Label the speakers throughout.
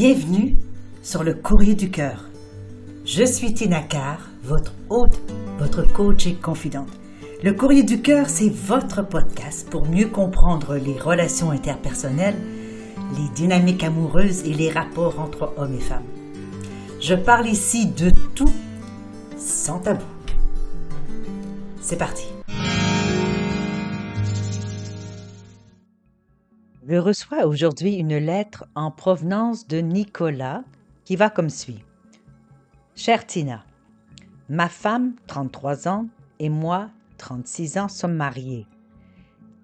Speaker 1: Bienvenue sur le Courrier du Cœur. Je suis Tina Carr, votre hôte, votre coach et confidente. Le Courrier du Cœur, c'est votre podcast pour mieux comprendre les relations interpersonnelles, les dynamiques amoureuses et les rapports entre hommes et femmes. Je parle ici de tout, sans tabou. C'est parti. Je reçois aujourd'hui une lettre en provenance de Nicolas qui va comme suit. Chère Tina, ma femme, 33 ans, et moi, 36 ans, sommes mariés.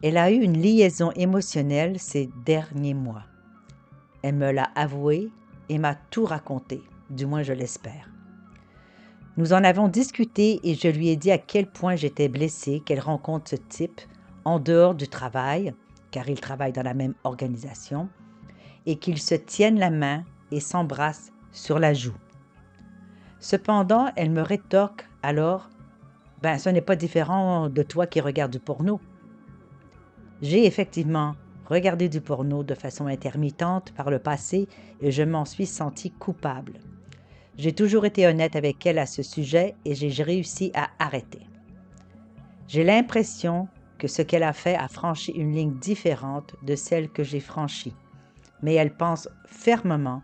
Speaker 1: Elle a eu une liaison émotionnelle ces derniers mois. Elle me l'a avoué et m'a tout raconté, du moins je l'espère. Nous en avons discuté et je lui ai dit à quel point j'étais blessée qu'elle rencontre ce type en dehors du travail, car ils travaillent dans la même organisation, et qu'ils se tiennent la main et s'embrassent sur la joue. Cependant, elle me rétorque alors « ce n'est pas différent de toi qui regardes du porno. » J'ai effectivement regardé du porno de façon intermittente par le passé et je m'en suis sentie coupable. J'ai toujours été honnête avec elle à ce sujet et j'ai réussi à arrêter. J'ai l'impression que ce qu'elle a fait a franchi une ligne différente de celle que j'ai franchie, mais elle pense fermement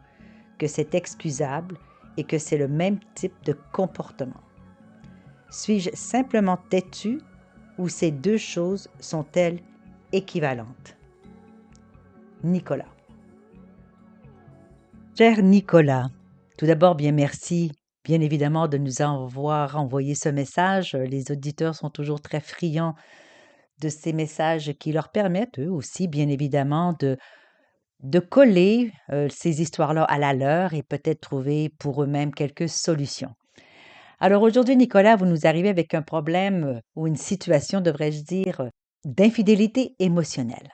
Speaker 1: que c'est excusable et que c'est le même type de comportement. Suis-je simplement têtue ou ces deux choses sont-elles équivalentes? Nicolas. Cher Nicolas, tout d'abord, bien merci, bien évidemment, de nous avoir envoyé ce message. Les auditeurs sont toujours très friands de ces messages qui leur permettent, eux aussi, bien évidemment, de coller ces histoires-là à la leur et peut-être trouver pour eux-mêmes quelques solutions. Alors aujourd'hui, Nicolas, vous nous arrivez avec un problème ou une situation, devrais-je dire, d'infidélité émotionnelle.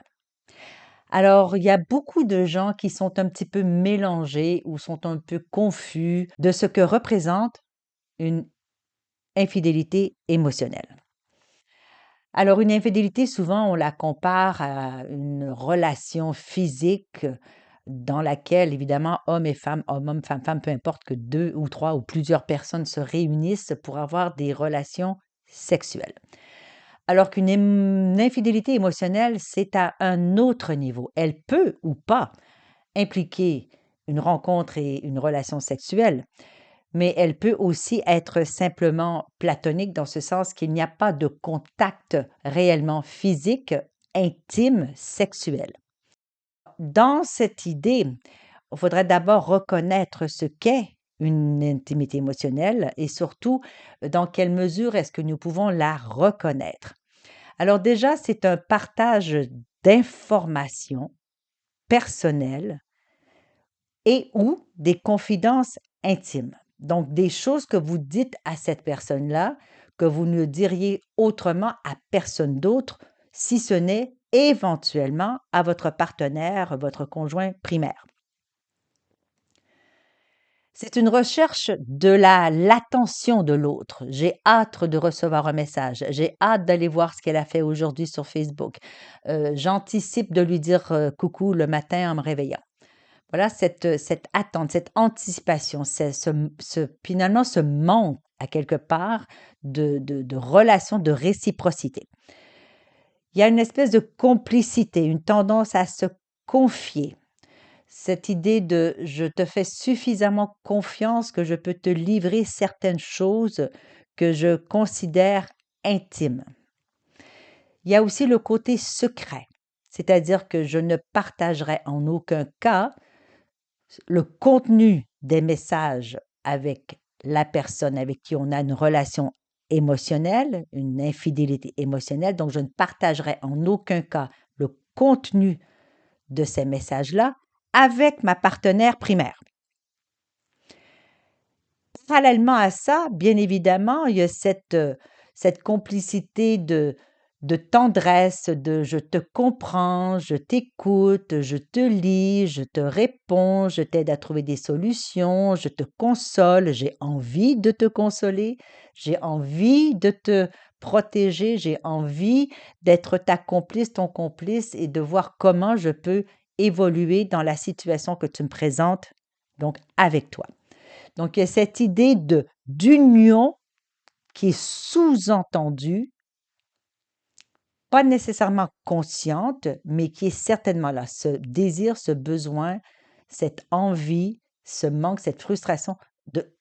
Speaker 1: Alors, il y a beaucoup de gens qui sont un petit peu mélangés ou sont un peu confus de ce que représente une infidélité émotionnelle. Alors, une infidélité, souvent, on la compare à une relation physique dans laquelle, évidemment, hommes et femmes, hommes, femmes, peu importe que 2 ou 3 ou plusieurs personnes se réunissent pour avoir des relations sexuelles. Alors qu'une infidélité émotionnelle, c'est à un autre niveau. Elle peut ou pas impliquer une rencontre et une relation sexuelle, mais elle peut aussi être simplement platonique dans ce sens qu'il n'y a pas de contact réellement physique, intime, sexuel. Dans cette idée, il faudrait d'abord reconnaître ce qu'est une intimité émotionnelle et surtout dans quelle mesure est-ce que nous pouvons la reconnaître. Alors déjà, c'est un partage d'informations personnelles et ou des confidences intimes. Donc, des choses que vous dites à cette personne-là, que vous ne diriez autrement à personne d'autre, si ce n'est éventuellement à votre partenaire, votre conjoint primaire. C'est une recherche de l'attention de l'autre. J'ai hâte de recevoir un message. J'ai hâte d'aller voir ce qu'elle a fait aujourd'hui sur Facebook. J'anticipe de lui dire coucou le matin en me réveillant. Voilà cette attente, cette anticipation, finalement ce manque à quelque part de relation, de réciprocité. Il y a une espèce de complicité, une tendance à se confier. Cette idée de je te fais suffisamment confiance que je peux te livrer certaines choses que je considère intimes. Il y a aussi le côté secret, c'est-à-dire que je ne partagerai en aucun cas le contenu des messages avec la personne avec qui on a une relation émotionnelle, une infidélité émotionnelle. Donc, je ne partagerai en aucun cas le contenu de ces messages-là avec ma partenaire primaire. Parallèlement à ça, bien évidemment, il y a cette complicité de tendresse, de je te comprends, je t'écoute, je te lis, je te réponds, je t'aide à trouver des solutions, je te console, j'ai envie de te consoler, j'ai envie de te protéger, j'ai envie d'être ta complice, ton complice et de voir comment je peux évoluer dans la situation que tu me présentes donc avec toi. Donc, il y a cette idée d'union qui est sous-entendue, pas nécessairement consciente, mais qui est certainement là. Ce désir, ce besoin, cette envie, ce manque, cette frustration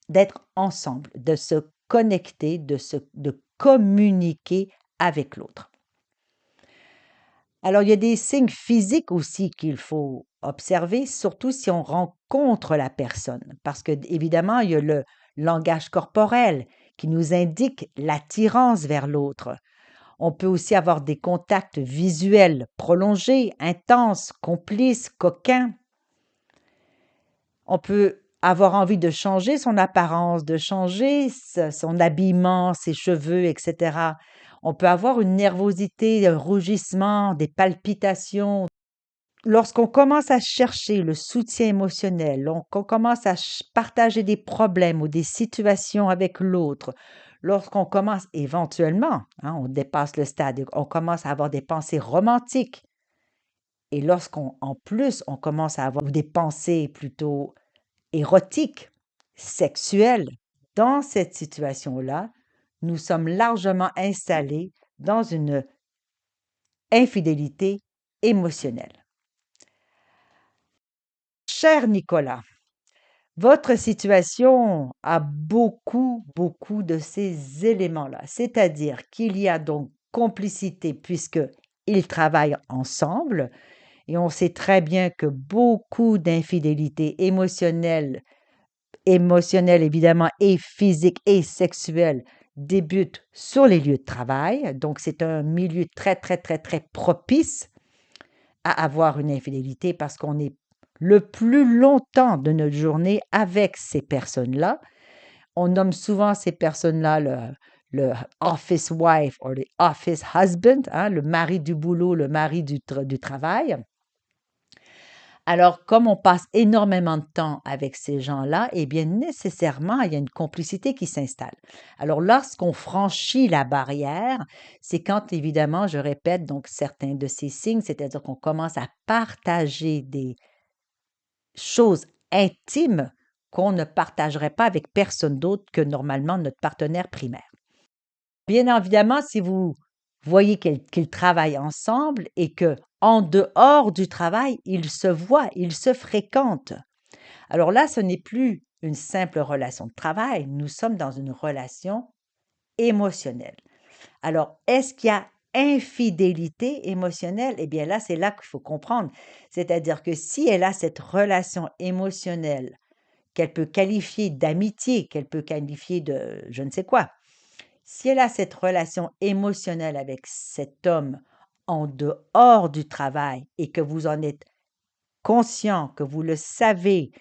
Speaker 1: d'être ensemble, de se connecter, de communiquer avec l'autre. Alors, il y a des signes physiques aussi qu'il faut observer, surtout si on rencontre la personne, parce que évidemment, il y a le langage corporel qui nous indique l'attirance vers l'autre. On peut aussi avoir des contacts visuels prolongés, intenses, complices, coquins. On peut avoir envie de changer son apparence, de changer son habillement, ses cheveux, etc. On peut avoir une nervosité, un rougissement, des palpitations. Lorsqu'on commence à chercher le soutien émotionnel, qu'on commence à partager des problèmes ou des situations avec l'autre, lorsqu'on commence éventuellement, on dépasse le stade, on commence à avoir des pensées romantiques, et lorsqu'on, en plus, on commence à avoir des pensées plutôt érotiques, sexuelles, dans cette situation-là, nous sommes largement installés dans une infidélité émotionnelle. Cher Nicolas, votre situation a beaucoup, beaucoup de ces éléments-là. C'est-à-dire qu'il y a donc complicité puisqu'ils travaillent ensemble et on sait très bien que beaucoup d'infidélités émotionnelles évidemment et physiques et sexuelles débutent sur les lieux de travail. Donc c'est un milieu très, très, très, très propice à avoir une infidélité parce qu'on est le plus longtemps de notre journée avec ces personnes-là. On nomme souvent ces personnes-là le office wife ou le office husband, le mari du boulot, le mari du travail. Alors, comme on passe énormément de temps avec ces gens-là, eh bien, nécessairement, il y a une complicité qui s'installe. Alors, lorsqu'on franchit la barrière, c'est quand, évidemment, je répète, donc certains de ces signes, c'est-à-dire qu'on commence à partager des choses intimes qu'on ne partagerait pas avec personne d'autre que normalement notre partenaire primaire. Bien évidemment, si vous voyez qu'ils travaillent ensemble et que en dehors du travail, ils se voient, ils se fréquentent. Alors là, ce n'est plus une simple relation de travail, nous sommes dans une relation émotionnelle. Alors, est-ce qu'il y a infidélité émotionnelle? Eh bien là, c'est là qu'il faut comprendre. C'est-à-dire que si elle a cette relation émotionnelle qu'elle peut qualifier d'amitié, qu'elle peut qualifier de je ne sais quoi, si elle a cette relation émotionnelle avec cet homme en dehors du travail et que vous en êtes conscient, que vous le savez,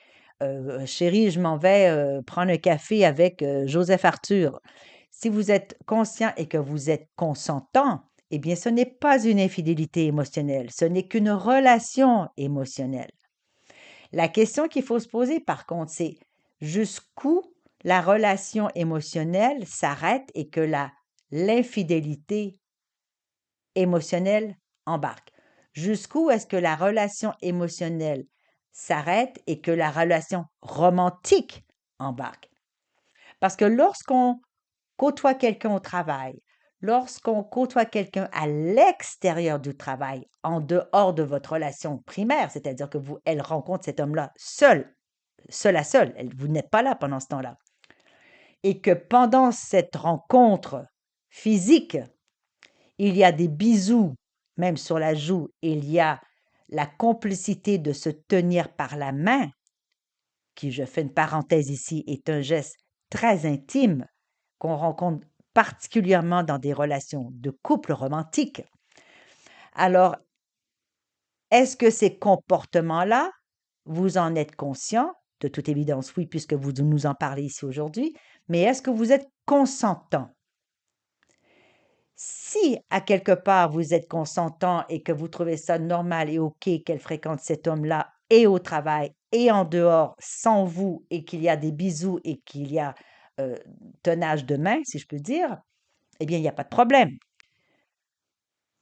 Speaker 1: chérie, je m'en vais prendre un café avec Joseph Arthur. Si vous êtes conscient et que vous êtes consentant, eh bien, ce n'est pas une infidélité émotionnelle, ce n'est qu'une relation émotionnelle. La question qu'il faut se poser, par contre, c'est jusqu'où la relation émotionnelle s'arrête et que l'infidélité émotionnelle embarque. Jusqu'où est-ce que la relation émotionnelle s'arrête et que la relation romantique embarque? Parce que lorsqu'on côtoie quelqu'un au travail, lorsqu'on côtoie quelqu'un à l'extérieur du travail, en dehors de votre relation primaire, c'est-à-dire que elle rencontre cet homme-là seul à seul, vous n'êtes pas là pendant ce temps-là, et que pendant cette rencontre physique, il y a des bisous, même sur la joue, il y a la complicité de se tenir par la main, qui, je fais une parenthèse ici, est un geste très intime qu'on rencontre particulièrement dans des relations de couple romantique. Alors, est-ce que ces comportements-là, vous en êtes conscient? De toute évidence, oui, puisque vous nous en parlez ici aujourd'hui, mais est-ce que vous êtes consentant? Si, à quelque part, vous êtes consentant et que vous trouvez ça normal et OK qu'elle fréquente cet homme-là et au travail et en dehors sans vous et qu'il y a des bisous et qu'il y a tenage de main, si je peux dire, eh bien, il n'y a pas de problème.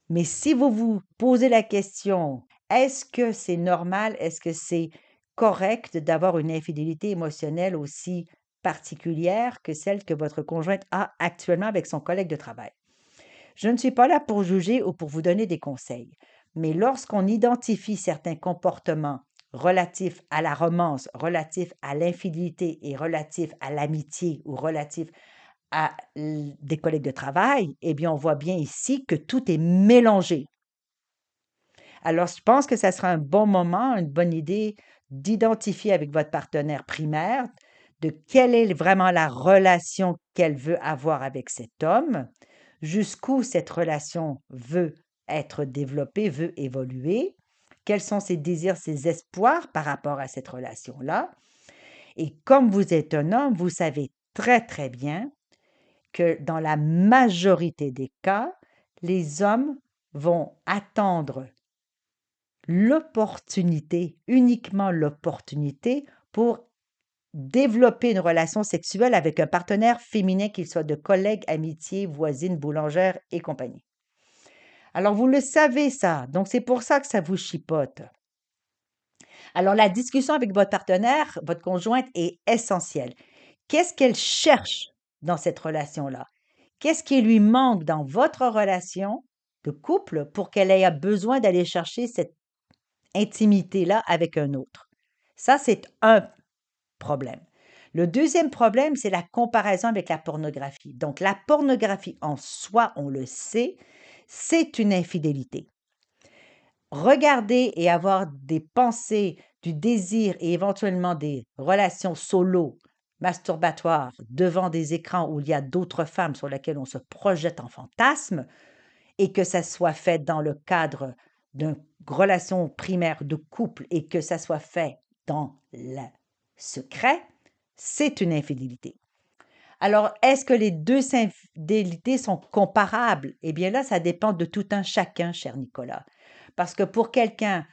Speaker 1: Mais si vous vous posez la question, est-ce que c'est normal? Est-ce que c'est correct d'avoir une infidélité émotionnelle aussi particulière que celle que votre conjointe a actuellement avec son collègue de travail. Je ne suis pas là pour juger ou pour vous donner des conseils, mais lorsqu'on identifie certains comportements relatifs à la romance, relatifs à l'infidélité et relatifs à l'amitié ou relatifs à des collègues de travail, eh bien, on voit bien ici que tout est mélangé. Alors, je pense que ça sera un bon moment, une bonne idée d'identifier avec votre partenaire primaire de quelle est vraiment la relation qu'elle veut avoir avec cet homme, jusqu'où cette relation veut être développée, veut évoluer, quels sont ses désirs, ses espoirs par rapport à cette relation-là. Et comme vous êtes un homme, vous savez très, très bien que dans la majorité des cas, les hommes vont attendre l'opportunité, uniquement l'opportunité pour développer une relation sexuelle avec un partenaire féminin, qu'il soit de collègue, amitié, voisine, boulangère et compagnie. Alors, vous le savez ça, donc c'est pour ça que ça vous chipote. Alors, la discussion avec votre partenaire, votre conjointe est essentielle. Qu'est-ce qu'elle cherche dans cette relation-là? Qu'est-ce qui lui manque dans votre relation de couple pour qu'elle ait besoin d'aller chercher cette intimité-là avec un autre? Ça, c'est un problème. Le deuxième problème, c'est la comparaison avec la pornographie. Donc, la pornographie en soi, on le sait, c'est une infidélité. Regarder et avoir des pensées, du désir et éventuellement des relations solo, masturbatoires, devant des écrans où il y a d'autres femmes sur lesquelles on se projette en fantasme, et que ça soit fait dans le cadre d'une relation primaire de couple et que ça soit fait dans le secret, c'est une infidélité. Alors, est-ce que les deux infidélités sont comparables? Eh bien là, ça dépend de tout un chacun, cher Nicolas. Parce que pour quelqu'un,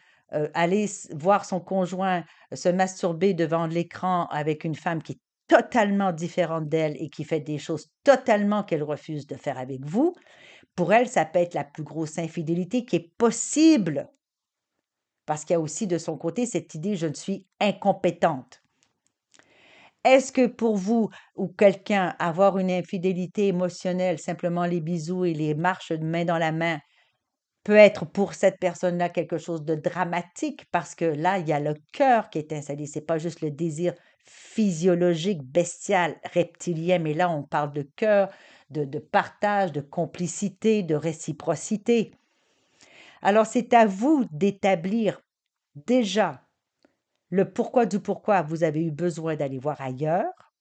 Speaker 1: aller voir son conjoint se masturber devant l'écran avec une femme qui est totalement différente d'elle et qui fait des choses totalement qu'elle refuse de faire avec vous, pour elle, ça peut être la plus grosse infidélité qui est possible. Parce qu'il y a aussi de son côté cette idée, je ne suis incompétente. Est-ce que pour vous ou quelqu'un, avoir une infidélité émotionnelle, simplement les bisous et les marches de main dans la main, peut être pour cette personne-là quelque chose de dramatique parce que là, il y a le cœur qui est installé. C'est pas juste le désir physiologique, bestial, reptilien, mais là, on parle de cœur, de partage, de complicité, de réciprocité. Alors, c'est à vous d'établir déjà le pourquoi du pourquoi vous avez eu besoin d'aller voir ailleurs,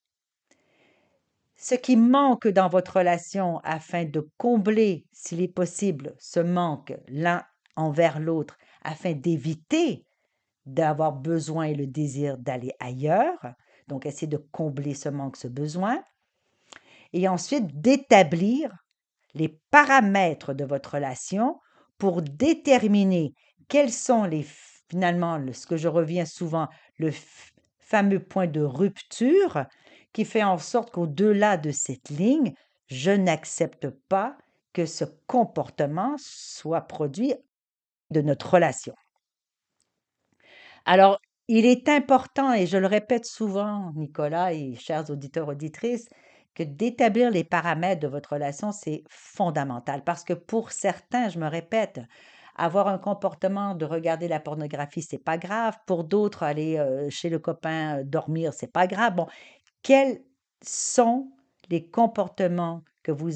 Speaker 1: ce qui manque dans votre relation afin de combler, s'il est possible, ce manque l'un envers l'autre, afin d'éviter d'avoir besoin et le désir d'aller ailleurs. Donc, essayer de combler ce manque, ce besoin. Et ensuite, d'établir les paramètres de votre relation pour déterminer quels sont finalement, ce que je reviens souvent, le fameux point de rupture qui fait en sorte qu'au-delà de cette ligne, je n'accepte pas que ce comportement soit produit de notre relation. Alors, il est important, et je le répète souvent, Nicolas et chers auditeurs, auditrices, que d'établir les paramètres de votre relation, c'est fondamental. Parce que pour certains, je me répète, avoir un comportement de regarder la pornographie, c'est pas grave. Pour d'autres, aller chez le copain dormir, c'est pas grave. Bon, quels sont les comportements que vous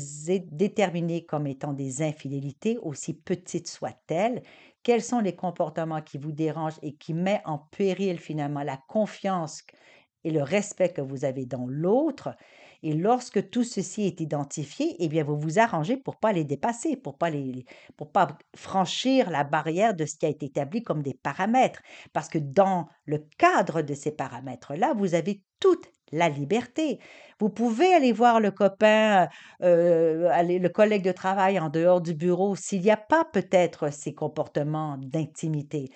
Speaker 1: déterminez comme étant des infidélités, aussi petites soient-elles? Quels sont les comportements qui vous dérangent et qui mettent en péril finalement la confiance et le respect que vous avez dans l'autre? Et lorsque tout ceci est identifié, eh bien, vous vous arrangez pour ne pas les dépasser, pour pas franchir la barrière de ce qui a été établi comme des paramètres. Parce que dans le cadre de ces paramètres-là, vous avez toute la liberté. Vous pouvez aller voir le copain, le collègue de travail en dehors du bureau s'il n'y a pas peut-être ces comportements d'intimité.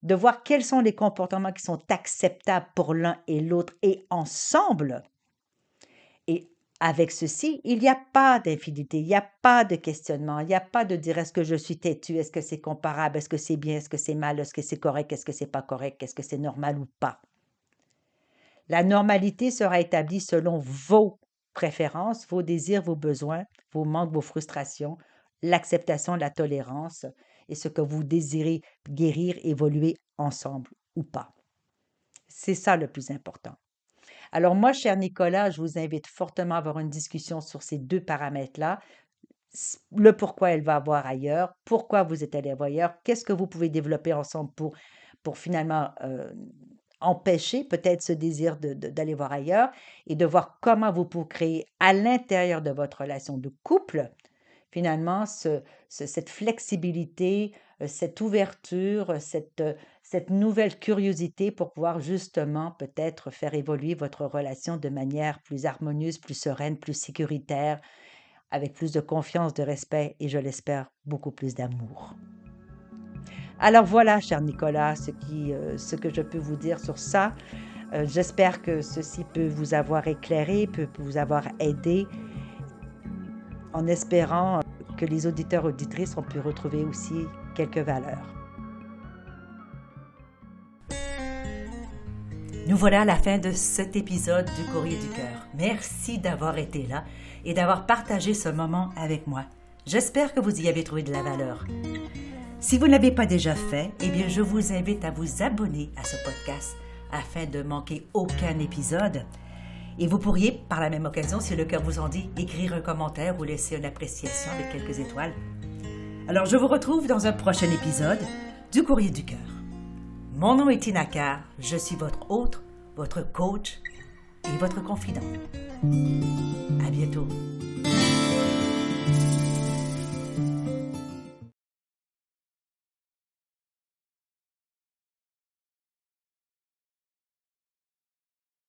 Speaker 1: De voir quels sont les comportements qui sont acceptables pour l'un et l'autre et ensemble. Et avec ceci, il n'y a pas d'infinité, il n'y a pas de questionnement, il n'y a pas de dire est-ce que je suis têtu, est-ce que c'est comparable, est-ce que c'est bien, est-ce que c'est mal, est-ce que c'est correct, est-ce que c'est pas correct, est-ce que c'est normal ou pas. La normalité sera établie selon vos préférences, vos désirs, vos besoins, vos manques, vos frustrations, l'acceptation, la tolérance et ce que vous désirez guérir, évoluer ensemble ou pas. C'est ça le plus important. Alors moi, cher Nicolas, je vous invite fortement à avoir une discussion sur ces deux paramètres-là. Le pourquoi elle va voir ailleurs, pourquoi vous êtes allé voir ailleurs, qu'est-ce que vous pouvez développer ensemble pour finalement empêcher peut-être ce désir d'aller voir ailleurs et de voir comment vous pouvez créer à l'intérieur de votre relation de couple, finalement, cette flexibilité, cette ouverture, cette nouvelle curiosité pour pouvoir justement peut-être faire évoluer votre relation de manière plus harmonieuse, plus sereine, plus sécuritaire, avec plus de confiance, de respect et, je l'espère, beaucoup plus d'amour. Alors voilà, cher Nicolas, ce que je peux vous dire sur ça. J'espère que ceci peut vous avoir éclairé, peut vous avoir aidé, en espérant que les auditeurs et auditrices ont pu retrouver aussi quelques valeurs. Nous voilà à la fin de cet épisode du Courrier du Cœur. Merci d'avoir été là et d'avoir partagé ce moment avec moi. J'espère que vous y avez trouvé de la valeur. Si vous ne l'avez pas déjà fait, eh bien, je vous invite à vous abonner à ce podcast afin de manquer aucun épisode. Et vous pourriez, par la même occasion, si le cœur vous en dit, écrire un commentaire ou laisser une appréciation avec quelques étoiles. Alors, je vous retrouve dans un prochain épisode du Courrier du Cœur. Mon nom est Tina Carr, je suis votre hôte, votre coach et votre confident. À bientôt.